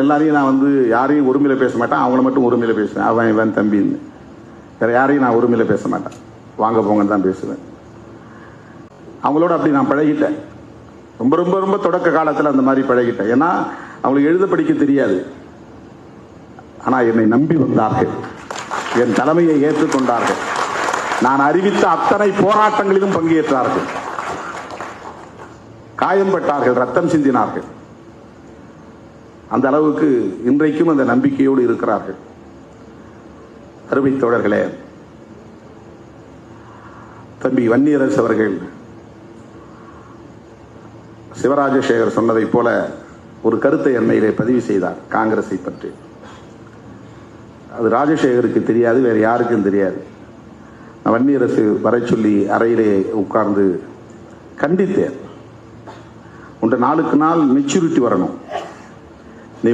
எல்லாரையும் நான் யாரையும் உரிமையில பேச மாட்டேன், அவங்கள மட்டும் உரிமையில பேசுவேன். அவன் இவன் தம்பின்னு வேற யாரையும் நான் உரிமையில பேச மாட்டேன், வாங்க போங்கன்னு தான் பேசுவேன். அவங்களோட அப்படி நான் பழகிட்டேன். ரொம்ப ரொம்ப ரொம்ப தொடக்க காலத்தில் அந்த மாதிரி பழகிட்டேன். ஏன்னா அவங்களுக்கு எழுத படிக்க தெரியாது. ஆனால் என்னை நம்பி வந்தார்கள், என் தலைமையை ஏற்றுக்கொண்டார்கள். நான் அறிவித்த அத்தனை போராட்டங்களிலும் பங்கேற்றார்கள், காயம்பட்டார்கள், ரத்தம் சிந்தினார்கள். அந்த அளவுக்கு இன்றைக்கும் அந்த நம்பிக்கையோடு இருக்கிறார்கள். அருமை தோழர்களே, தம்பி வன்னியரசு அவர்கள் சிவராஜசேகர் சொன்னதை போல ஒரு கருத்தை அண்மையிலே பதிவு செய்தார் காங்கிரஸை பற்றி. அது ராஜசேகருக்கு தெரியாது, வேறு யாருக்கும் தெரியாது. வன்னியரசு வரை சொல்லி அறையிலே உட்கார்ந்து கண்டித்தேன். உன்ற நாளுக்கு நாள் மெச்சூரிட்டி வரணும். நீ